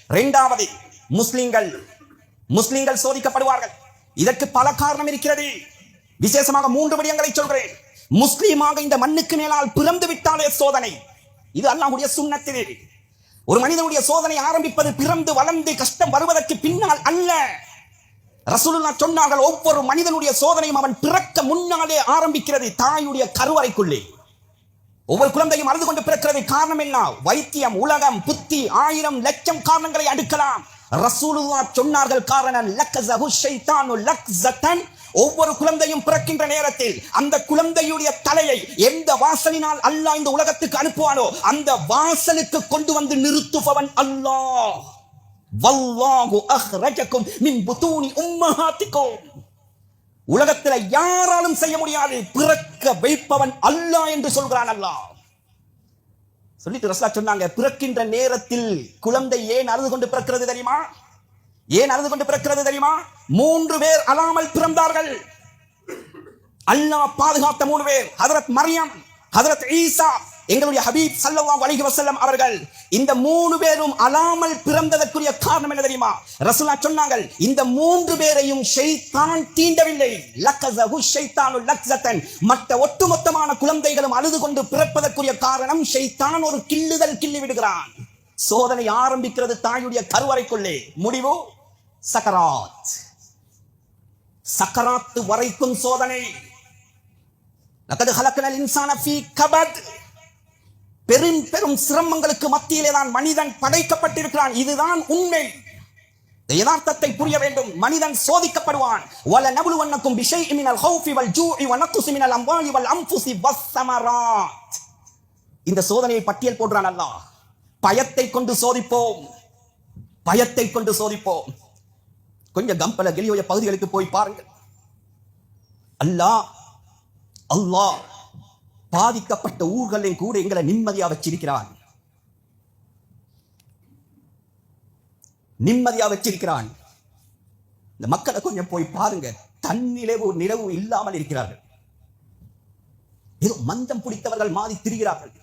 இரண்டாவது, முஸ்லிம்கள் சோதிக்கப்படுவார்கள். இதற்கு பல காரணம் இருக்கிறது. விசேஷமாக 3 விடயங்களை சொல்கிறேன். முஸ்லீமாக இந்த மண்ணுக்கு மேலால் பிறந்து விட்டாலே சோதனை. இது அல்லாஹ்வுடைய சுன்னத்திலே. ஒரு மனிதனுடைய சோதனை ஆரம்பிப்பது பிறந்து வளர்ந்து கஷ்டம் வருவதற்கு பின்னால் அல்ல. ரசூலுல்லாஹ் சொன்னார்கள், ஒவ்வொரு மனிதனுடைய சோதனையும் அவன் பிறக்க முன்னாலே ஆரம்பிக்கிறது, தாயுடைய கருவறைக்குள்ளே. ஒவ்வொரு குழந்தையும் அழுது கொண்டு பிறக்கிறது. காரணம் என்ன? வைத்தியம், உலகம், புத்தி, 1000 லட்சம் காரணங்களை அடுக்கலாம். ரசூலுல்லாஹ் சொன்னார்கள், காரணம் லக்ஸஹு ஷைத்தானு லக்ஸதன். ஒவ்வொரு குழந்தையும் பிறக்கின்ற நேரத்தில் அந்த குழந்தையுடைய தலையை எந்த வாசலினால் அல்லாஹ் இந்த உலகத்துக்கு அனுப்புவானோ அந்த வாசலுக்கு கொண்டு வந்து நிறுத்துபவன் அல்லாஹ். வல்லாஹு அஹ்ரஜகும் மின் புதூனி உம்மஹாத்திகும். உலகத்தில் யாராலும் செய்ய முடியாது, பிறக்க வைப்பவன் அல்லாஹ் என்று சொல்கிறான் அல்லாஹ். சொல்லிட்டு ரசூலுல்லாஹ் சொன்னாங்க, பிறக்கின்ற நேரத்தில் குழந்தை ஏன் அழுது கொண்டு பிறக்கிறது தெரியுமா? ஏன் அழுது கொண்டு பிறக்கிறது தெரியுமா? 3 பேர் அழாமல் பிறந்தார்கள். அல்லாஹ் பாதுகாத்த 3 பேர், ஹஜ்ரத் மரியம், ஹஜ்ரத் ஈசா, எங்களுடைய ஹபீப் ஸல்லல்லாஹு அலைஹி வஸல்லம் அவர்கள். இந்த 3 பேரும் அழாமல் பிறந்ததற்குரிய காரணம் என்ன தெரியுமா? ரசூலுல்லாஹ் சொன்னார்கள், இந்த 3 பேரையும் ஷைத்தான் தீண்டவில்லை. லக்ஸஹு ஷைத்தானு லக்ஸதன். மற்ற ஒட்டுமொத்தமான குழந்தைகளும் அழுது கொண்டு பிறப்பதற்குரிய காரணம் ஷைத்தான் ஒரு கிள்ளுதல் கிள்ளி விடுகிறான். சோதனை ஆரம்பிக்கிறது தாயுடைய கருவறைக்குள்ளே. முடிவு சக்கராத் வரைக்கும் சோதனை. லகத் ஹலக்னல் இன்சான ஃபீ கபத். பெரும் சிரமங்களுக்கு மத்தியிலே தான் மனிதன் படைக்கப்பட்டிருக்கிறான். இதுதான் உண்மை. யதார்த்தத்தை புரிய வேண்டும். மனிதன் சோதிக்கப்படுவான். வல நபுலுவன்னக்கும் பிஷைஇன் மினல் ஹௌஃபி வல் ஜூஇ வ நக்ஸி மினல் அம்வாலி வல் அன்ஃபுஸி வஸ்ஸமராத். இந்த சோதனையை பட்டியல் போடுறான் அல்லாஹ். பயத்தை கொண்டு சோதிப்போம், பயத்தை கொண்டு சோதிப்போம். கொஞ்சம் கம்பல கெலியோய பகுதிகளுக்கு போய் பாருங்கள். அல்லாஹ் பாதிக்கப்பட்ட ஊர்களின் கூட எங்களை நிம்மதியா வச்சிருக்கிறான், நிம்மதியா வச்சிருக்கிறான். இந்த மக்களை கொஞ்சம் போய் பாருங்க, தன்னிலவு நிலவு இல்லாமல் இருக்கிறார்கள். ஏதோ மந்தம் பிடித்தவர்கள் மாறி திரிகிறார்கள்.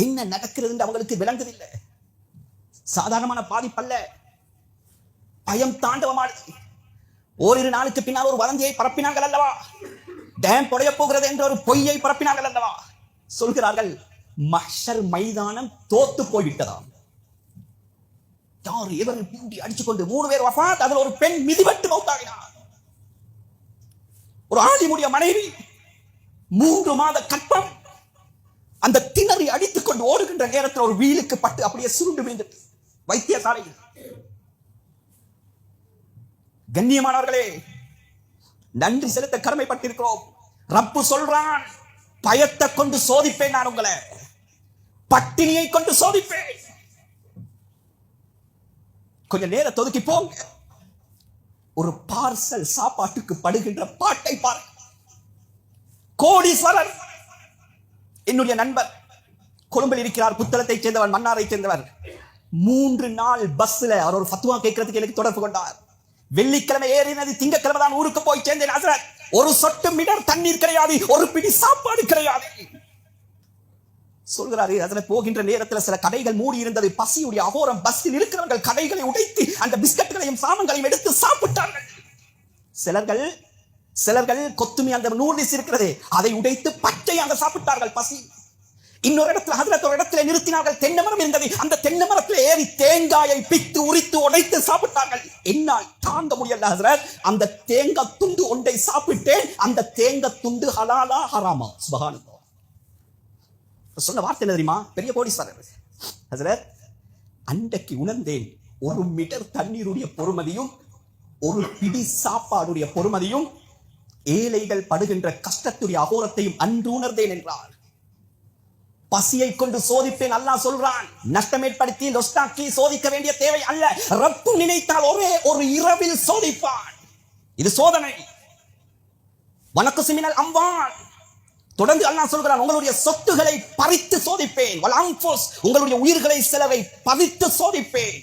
என்ன நடக்கிறது என்று அவங்களுக்கு விளங்குதில்லை. சாதாரணமான பாதிப்பல்ல, பயம் தாண்டவமானது. ஓரிரு நாளுக்கு பின்னால் ஒரு வதந்தியை பரப்பினார்கள் அல்லவா? டேம் தொடைய போகிறது என்ற ஒரு பொய்யை பரப்பினார்கள் அல்லவா? சொல்கிறார்கள், மஹ்ஷர் மைதானம் தோத்து போய்விட்டதாம். யார் எவர்கள் பூண்டி அடிச்சுக்கொண்டு 3 பேர் வஃபாத். அதில் ஒரு பெண் மிதிபட்டு மௌத்தாகினார். ஒரு ஆலிமுடைய மனைவி 3 மாத கற்பம். அந்த திணறி அடித்துக் கொண்டு ஓடுகின்ற நேரத்தில் ஒரு வீலுக்கு பட்டு அப்படியே சுருண்டு விழுந்தது வைத்தியசாலையில். கண்ணியமானவர்களே, நன்றி செலுத்த கடமைப்பட்டிருக்கிறோம். ரப்பு சொல்றான், பயத்தை கொண்டு சோதிப்பேன், நான் உங்களை பட்டினியை கொண்டு சோதிப்பேன். கொஞ்ச நேரம் ஒதுக்கி போங்க. ஒரு பார்சல் சாப்பாட்டுக்கு படுகின்ற பாட்டை பாருங்க. கோடீஸ்வரர் என்னுடைய நண்பர் கொழும்பில் இருக்கிறார். புத்தளத்தை சேர்ந்தவர், மன்னாரை சேர்ந்தவர். 3 நாள் பஸ்ல அவர் ஒரு ஃபத்வா கேட்கறதுக்கு எனக்கு தொடர்பு கொண்டார். வெள்ளிக்கிழமை ஏறினது, திங்கக்கிழமை தான் ஊருக்கு போய் சேர்ந்தேன். ஹஜ்ரத், ஒரு சொட்டு மிடர் தண்ணீர் கிடையாது, ஒரு பிடி சாப்பாடு கிடையாது. சொல்கிறாரு, அதுல போகின்ற நேரத்தில் சில கடைகள் மூடி இருந்தது. பசியுடைய அகோரம். பஸ்ஸில் இருக்கிறவர்கள் கடைகளை உடைத்து அந்த பிஸ்கட்டுகளையும் சாமங்களையும் எடுத்து சாப்பிட்டார்கள். சிலர்கள் கொத்துமி அந்த நூடுல்ஸ் இருக்கிறது, அதை உடைத்து பச்சையாக சாப்பிட்டார்கள். பசி. இன்னொரு இடத்துல ஹஜ்ரத் ஒரு இடத்துல நிறுத்தினார்கள். தென்னை மரம் இருந்தது. அந்த தென்னை மரத்தில் ஏறி தேங்காயை பித்து உரித்து உடைத்து சாப்பிட்டார்கள். என்னால் தாங்க முடியல ஹஜ்ரத், அந்த தேங்காய் துண்டு ஒன்றை சாப்பிட்டேன். அந்த தேங்காய் துண்டு ஹலாலா ஹராமா? சுப்ஹானல்லாஹ். சொன்ன வார்த்தை என்ன தெரியுமா? பெரிய கோடீஸ்வரர். ஹஜ்ரத், அன்றைக்கு உணர்ந்தேன், 1 மீட்டர் தண்ணீருடைய பொறுமதியும் 1 பிடி சாப்பாடுடைய பொறுமதியும் ஏழைகள் படுகின்ற கஷ்டத்துடைய அகோரத்தையும் அன்று உணர்ந்தேன் என்றார். பசியை கொண்டு சோதிப்பேன் அல்லாஹ் சொல்றான். நஷ்டம் ஏற்படுத்தி நொஸ்டாக்கி சோதிக்க வேண்டிய தேவை அல்ல. ரப்பு நினைத்தால் ஒரே ஒரு இரவில் சோதிப்பான். இது சோதனை. வனக்கு சிமினல் அம்வால். தொடர்ந்து அல்லாஹ் சொல்கிறான், உங்களுடைய சொத்துக்களை பறித்து சோதிப்பேன். வல் அன்ஃபுஸ், உங்களுடைய உயிர்களை சிலரை பறித்து சோதிப்பேன்.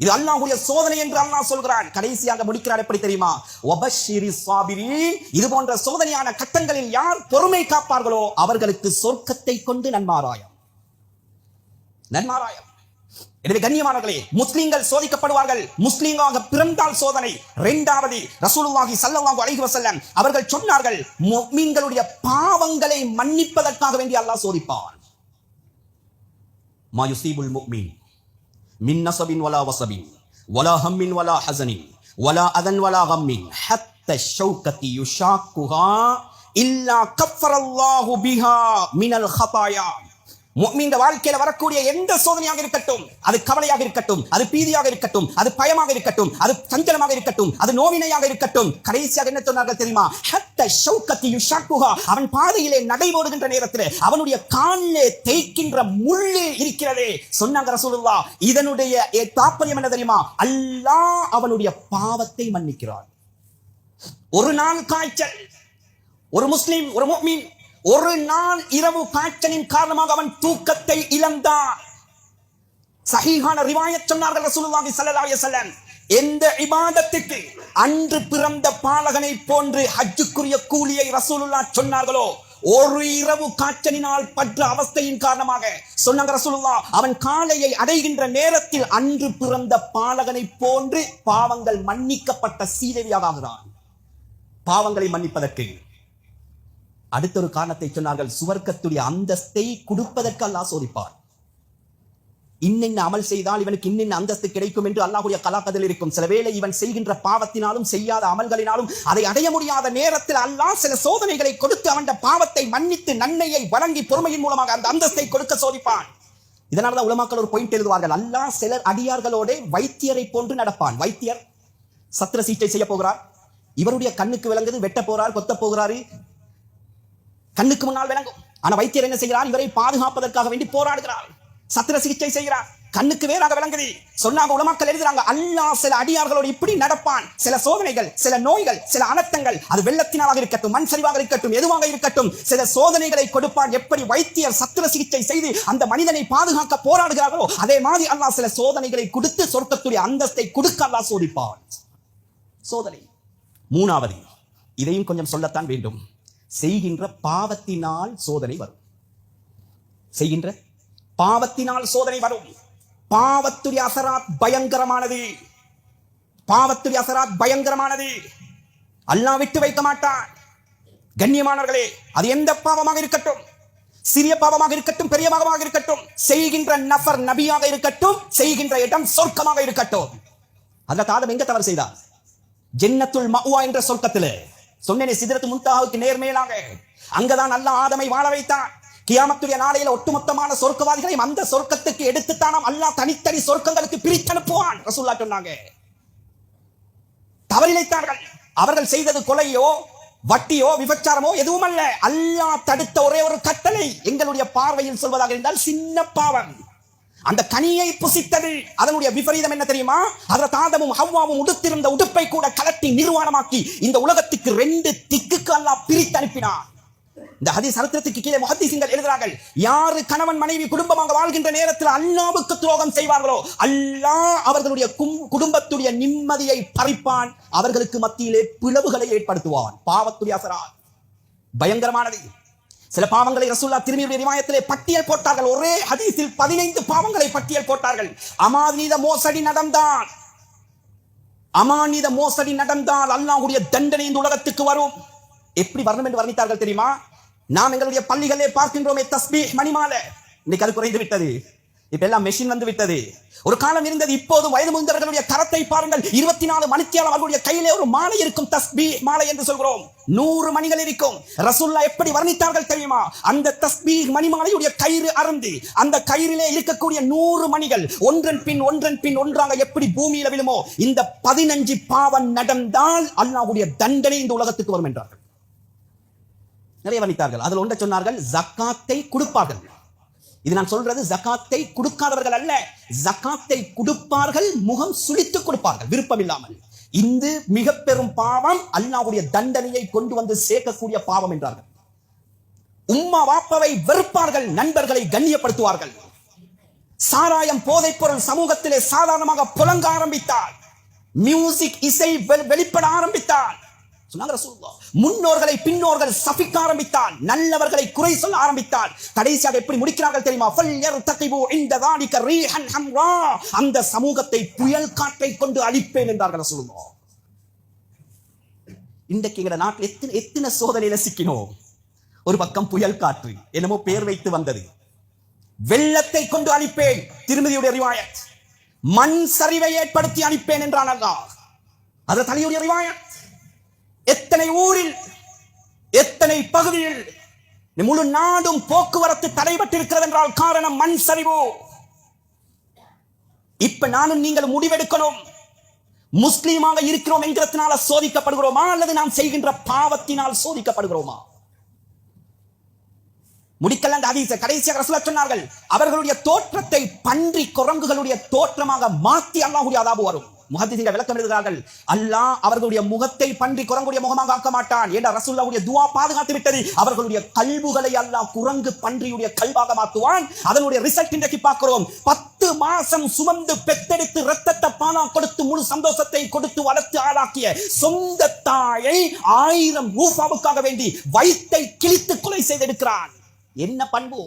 இது அல்லாஹ்வுடைய சோதனை என்று அல்லாஹ் சொல்கிறான். கடைசியாக முடிக்கிறார். எப்படி தெரியுமா? வபஷிரி ஸாபிரீன். இது போன்ற சோதனையான கட்டங்களில் யார் பொறுமை காப்பார்களோ அவர்களுக்கு சொர்க்கத்தை கொண்டு நன்மாராயம். எனவே கண்ணியமானவர்களே, முஸ்லிம்கள் சோதிக்கப்படுவார்கள். முஸ்லிமாக பிறந்தால் சோதனை. இரண்டாவது, ரசூலுல்லாஹி ஸல்லல்லாஹு அலைஹி வஸல்லம் அவர்கள் சொன்னார்கள், முஃமின்களுடைய பாவங்களை மன்னிப்பதற்காக வேண்டி அல்லாஹ் சோதிப்பான். மா யுஸீபுல் முஃமின் மின் நஸபின் வலா வஸபின் வலா ஹம்மின் வலா ஹஸனின் வலா அதன் வலா கம்மின் ஹத்த ஷௌகதி யுஷாக்குஹா இல்லா கஃபரல்லாஹு பிஹா மினல் ஹதாயா. முஃமின் வாழ்க்கையில வரக்கூடிய எந்த சோதனையாக இருக்கட்டும், அது கவலையாக இருக்கட்டும், அது பீதியாக இருக்கட்டும், அது பயமாக இருக்கட்டும், அது சஞ்சலமாக இருக்கட்டும், அது நோவினையாக இருக்கட்டும், கடைசியாக என்ன சொன்னார்கள் தெரியுமா? ஹத்த ஷௌகதி யுஷாக்குஹா. அவன் பாதையிலே நடைபோடுகின்ற நேரத்தில் அவனுடைய காலிலே தேய்க்கின்ற முள்ளு இருக்கிறதே, சொன்னாங்க ரசூலுல்லாஹ். இதனுடைய தாற்பயம் என்ன தெரியுமா? அல்லாஹ் அவனுடைய பாவத்தை மன்னிக்கிறான். ஒரு நாள் காய்ச்சல், ஒரு முஸ்லிம், ஒரு முஃமின் ஒரு நாள் இரவு காய்ச்சலின் காரணமாக அவன் தூக்கத்தை இழந்தான். சஹீஹான ரிவாயத் சொன்னார்கள் ரசூலுல்லாஹி ஸல்லல்லாஹு அலைஹி வஸல்லம், எந்த இபாதத்துக்கு அன்று பிறந்த பாலகனை போன்று ஹஜ்ஜுக்குரிய கூலியை ரசூலுல்லாஹ் சொன்னார்களோ, ஒரு இரவு காய்ச்சலினால் பற்ற அவஸ்தையின் காரணமாக சொன்னாங்க ரசூலுல்லாஹ், அவன் காலையை அடைகின்ற நேரத்தில் அன்று பிறந்த பாலகனை போன்று பாவங்கள் மன்னிக்கப்பட்ட சீதேவியாக ஆகிறான். பாவங்களை மன்னிப்பதற்கு அடுத்த ஒரு காரணத்தை சொன்னார்கள், சுவர்க்கத்துடைய அந்தஸ்தை கொடுப்பதற்கு அல்லாஹ் சோதிப்பார். இன்னென்ன அமல் செய்தால் இவனுக்கு இன்னென்ன அந்தஸ்து கிடைக்கும் என்று அல்லாஹ்வுடைய கலாக்கதில் இருக்கும். சில வேளை இவன் செய்கின்ற பாவத்தினாலும் செய்யாத அமல்களினாலும் அதை அடைய முடியாத நேரத்தில் அல்லாஹ் சில சோதனைகளை கொடுத்து அவன் பாவத்தை மன்னித்து நன்மையை வழங்கி பொறுமையின் மூலமாக அந்த அந்தஸ்தை கொடுக்க சோதிப்பான். இதனால்தான் உலமாக்கள் ஒரு பாயிண்ட் எழுதுவார்கள், அல்லாஹ் சிலர் அடியார்களோட வைத்தியரை போன்று நடப்பான். வைத்தியர் சத்திர சிகிச்சை செய்ய போகிறார், இவருடைய கண்ணுக்கு விளங்குது, வெட்ட போறார், கொத்த போகிறாரு, கண்ணுக்கு முன்னால் விளங்கும். ஆனா வைத்தியர் என்ன செய்கிறார்? இவரை பாதுகாப்பதற்காக வேண்டி போராடுகிறார், சத்திர சிகிச்சை செய்கிறார், கண்ணுக்கு வேறாக விளங்குது. சொன்னாங்க உலமாக்கள் எழுதுறாங்க, அல்லாஹ் சில அடியார்களோடு இப்படி நடப்பான். சில சோதனைகள், சில நோய்கள், சில அனர்த்தங்கள், அது வெள்ளத்தினாக இருக்கட்டும், மண் சரிவாக இருக்கட்டும், எதுவாக இருக்கட்டும், சில சோதனைகளை கொடுப்பான். எப்படி வைத்தியர் சத்திர சிகிச்சை செய்து அந்த மனிதனை பாதுகாக்க போராடுகிறார்களோ, அதே மாதிரி அல்லாஹ் சில சோதனைகளை கொடுத்து சொர்க்கத்துடைய அந்தஸ்தை கொடுக்க அல்லாஹ் சோதிப்பான். சோதனை. மூணாவது, இதையும் கொஞ்சம் சொல்லத்தான் வேண்டும், செய்கின்ற பாவத்தினால் சோதனை வரும். செய்கின்ற பாவத்தினால் சோதனை வரும். பாவத்துடைய அசராத் பயங்கரமானது. பாவத்துடைய அசராத் பயங்கரமானது. அல்லாஹ் விட்டு வைக்க மாட்டான். கண்ணியமானவர்களே, அது எந்த பாவமாக இருக்கட்டும், சிறிய பாவமாக இருக்கட்டும், பெரிய பாவமாக இருக்கட்டும், செய்கின்ற நபர் நபியாக இருக்கட்டும், செய்கின்ற இடம் சொர்க்கமாக இருக்கட்டும். ஹஜ்ரத் ஆதம் எங்க தவறு செய்தார்? ஜன்னத்துல் மஅவா என்ற சொர்க்கத்திலே, சொன்னேனே சிதறத்து முன்தாவுக்கு நேர்மேலாக, அங்கதான் அல்லாஹ் ஆதமை வாழ வைத்தான். கியாமத்துடைய நாளையில ஒட்டுமொத்தமான சொர்க்கவாதிகளையும் அந்த சொர்க்கத்துக்கு எடுத்துத்தானாம் அல்லாஹ் தனித்தனி சொர்க்கங்களுக்கு பிரித்து அனுப்புவான். ரசூலுல்லாஹ் சொன்னாங்க. தவறிழைத்தார்கள். அவர்கள் செய்தது கொலையோ வட்டியோ விபச்சாரமோ எதுவும் அல்ல. அல்லாஹ் தடுத்த ஒரே ஒரு கட்டளை, எங்களுடைய பார்வையில் சொல்வதாக இருந்தால் சின்ன பாவம். அந்த கனியை புசித்தது. அதனுடைய விபரீதம் என்ன தெரியுமா? ஹஜ்ரத் ஆதமும் ஹவ்வாவும் உடுத்திருந்த உடுப்பை கூட கலட்டி நிர்வாணமாக்கி இந்த உலகத்துக்கு 2 திக்குக்கு அல்லாஹ் பிரித்து அனுப்பினான். இந்த ஹதீஸ் சரித்திரத்துக்கு கீழே முஹத்திஸீன்கள் எழுதுகிறார்கள், யாரு கணவன் மனைவி குடும்பமாக வாழ்கின்ற நேரத்தில் அல்லாஹ்வுக்கு துரோகம் செய்வார்களோ, அல்லாஹ் அவர்களுடைய குடும்பத்துடைய நிம்மதியை பறிப்பான், அவர்களுக்கு மத்தியிலே பிளவுகளை ஏற்படுத்துவான். பாவத்துடைய அசராத் பயங்கரமானது. சில பாவங்களை ரசூலுல்லாஹ் திருமீயுடைய ரிவாயத்திலே பட்டியல் போட்டார்கள். ஒரே ஹதீஸில் 15 பாவங்களை பட்டியல் போட்டார்கள். அமானித மோசடி நடந்தால், அமானித மோசடி நடந்தால் அல்லாஹ்வுடைய தண்டனை இந்த உலகத்துக்கு வரும். எப்படி வரணும் என்று வர்ணித்தார்கள் தெரியுமா? நாம் எங்களுடைய பள்ளிகளே பார்க்கின்றோமே தஸ்பீஹ் மணிமாலை, இன்னைக்கு அது குறைந்து விட்டது. இப்ப எல்லாம் மெஷின் வந்து விட்டது. ஒரு காலம் இருந்தது. இப்போது வயது முதிர்ந்தவர்களுடைய கரத்தை பாருங்கள், 24 மணித்தியாலம் அவர்களுடைய கையிலே ஒரு மாலை இருக்கும், தஸ்பீஹ் மாலை என்று சொல்கிறோம். 100 மணிகள் இருக்கும். ரசூலுல்லாஹ் எப்படி வர்ணித்தார்கள் தெரியுமா? அந்த தஸ்பீஹ் மணிமாலையுடைய கயிறு அறுந்து அந்த கயிறிலே இருக்கக்கூடிய 100 மணிகள் ஒன்றன் பின் ஒன்றாக எப்படி பூமியில விழுமோ, இந்த 15 பாவம் நடந்தால் அல்லாஹ்வுடைய தண்டனை இந்த உலகத்துக்கு வரும் என்றார்கள். நிறைய வர்ணித்தார்கள். அதில் ஒன்றை சொன்னார்கள், ஜக்காத்தை கொடுப்பார்கள். இது நான் சொல்றது ஜக்காத்தை கொடுக்காதவர்கள் அல்ல, ஜக்காத்தை கொடுப்பார்கள், முகம் சுளித்து கொடுப்பார்கள் விருப்பம் இல்லாமல். இந்த மிக பெரும் பாவம் அல்லாஹ்வுடைய தண்டனையை கொண்டு வந்து சேர்க்கக்கூடிய பாவம் என்றார்கள். உம்மா வாப்பாவை வெறுப்பார்கள், நண்பர்களை கண்ணியப்படுத்துவார்கள். சாராயம் போதைப் பொருள் சமூகத்திலே சாதாரணமாக புழங்க ஆரம்பித்தார். மியூசிக் இசை வெளிப்பட ஆரம்பித்தார். சொன்னாங்க ரசூலுல்லாஹ். முன்னோர்களை பின்னோர்கள் சபிக்க ஆரம்பித்தால், நல்லவர்களை குறை சொல்ல ஆரம்பித்தால், கடைசியாக எப்படி முடிக்கிறார்கள் தெரியுமா? ஃபல்யர்தகிபு இன்த ذلك ரீஹன் ஹம்ரா, அந்த சமூகத்தை புயல் காற்றை கொண்டு அழிப்பேன் என்றார்கள் ரசூலுல்லாஹ். இன்றைக்கு எங்க நாட்டில் எத்தனை சோதனையில சிக்கினோம். ஒரு பக்கம் புயல் காற்று, என்னமோ பேர் வைத்து வந்தது. வெள்ளத்தை கொண்டு அழிப்பேன், திருமதியுடைய ரிவாயத். மண் சரிவை ஏற்படுத்தி அழிப்பேன் என்றான் அல்லாஹ், அது தலையுடைய ரிவாயத். எத்தனை ஊரில், எத்தனை பகுதியில் முழு நாடும் போக்குவரத்து தடைபட்டிருக்கிறது என்றால் காரணம் மண் சரிவு. இப்ப நானும் நீங்கள் முடிவெடுக்கணும். முஸ்லீமாக இருக்கிறோம் என்கிறதுனால சோதிக்கப்படுகிறோமா, அல்லது நாம் செய்கின்ற பாவத்தினால் சோதிக்கப்படுகிறோமா? முடிக்கல அந்த ஹதீஸை கடைசியாக ரசூலுல்லாஹ் சொன்னார்கள், அவர்களுடைய தோற்றத்தை பன்றி குரங்குகளுடைய தோற்றமாக மாற்றி அல்லாஹ்வுடைய அதாபு வரும். முஹத்திஸீன்கள் விளக்கம் எழுதுகிறார்கள், அல்லாஹ் அவர்களுடைய முகத்தை பன்றி குரங்குடைய முகமாக ஆக்க மாட்டான் என்ற ரசூலுல்லாஹ்வுடைய துஆ பாதுகாத்து விட்டது. அவர்களுடைய கல்புகளை அல்லாஹ் குரங்கு பன்றியுடைய கல்பாக மாற்றுவான். அதனுடைய ரிசல்ட் இன்றைக்கு பார்க்கிறோம். 10 மாசம் சுமந்து பெத்தெடுத்து ரத்தத்தை பாலா கொடுத்து முழு சந்தோஷத்தை கொடுத்து வளர்த்து ஆளாக்கிய சொந்த தாயை 1000 ரூபாவுக்காக வேண்டி வயித்தை கிழித்து கொலை செய்தெடுக்கிறான். என்ன பண்பு?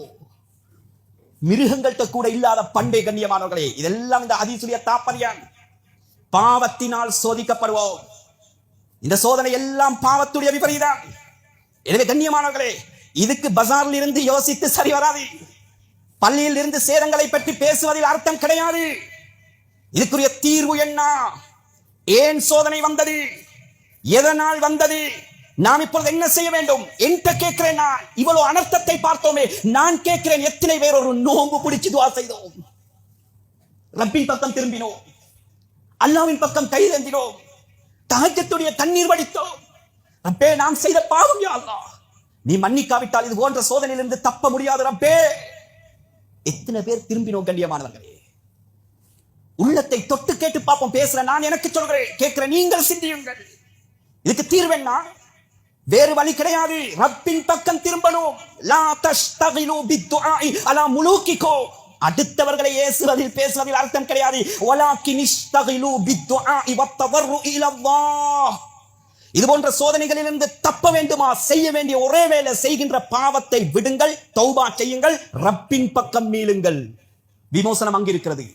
மிருகங்கள்கிட்ட கூட இல்லாத பண்பை கண்ணியமானவர்களே. இதெல்லாம் இந்த ஹதீஸுடைய தாற்பயம். பாவத்தினால் சோதிக்கப்படுவோம். இந்த சோதனை எல்லாம் பாவத்துடைய விபரீதம். எனவே கண்ணியமானவர்களே, இதுக்கு பஜாரில் இருந்து யோசித்து சரி வராது. பள்ளியில் இருந்து சேதங்களை பற்றி பேசுவதில் அர்த்தம் கிடையாது. இதுக்குரிய தீர்வு என்ன? ஏன் சோதனை வந்தது? எதனால் வந்தது? நாம் இப்பொழுது என்ன செய்ய வேண்டும் என்று கேட்கிறேன். நான் இவ்வளவு அனர்த்தத்தை பார்த்தோமே, நான் கேட்கிறேன், எத்தனை பேர் ஒரு நோன்பு பிடிச்சு துஆ செய்தோம், ரப்பின் பக்கம் திரும்பினோம், அல்லாஹ்வின் பக்கம் கையேந்தினோம், தஹஜ்ஜுடைய தண்ணீர் வடித்தோம். ரப்பே, நாம் செய்த பாவம் யா அல்லாஹ், நீ மன்னிக்காவிட்டால் இது போன்ற சோதனையிலிருந்து தப்ப முடியாது ரப்பே. எத்தனை பேர் திரும்பினோம் கண்ணியமானவர்களே? உள்ளத்தை தொட்டு கேட்டு பார்ப்போம். பேசுற நான் எனக்கு சொல்கிறேன், கேட்கிற நீங்கள் சிந்தியுங்கள். இதுக்கு தீர்வு என்ன? வேறு வழி கிடையாது. ரப்பின் பக்கம் திரும்பணும். லா தஷ்தகிலு பித்துஆஇ அலா முலூகிக்கும். அடுத்தவர்களை ஏசுவதில் பேசுவதில் அர்த்தம் கிடையாது. வலாக்கின் இஷ்தகிலு பித்துஆஇ வத்ததர்ருஇ இலல்லாஹ். இது போன்ற சோதனைகளிலிருந்து தப்ப வேண்டுமா? செய்ய வேண்டிய ஒரே வேலை, செய்கின்ற பாவத்தை விடுங்கள், தௌபா செய்யுங்கள், ரப்பின் பக்கம் மீளுங்கள். விமோசனம் அங்கிருக்கிறது.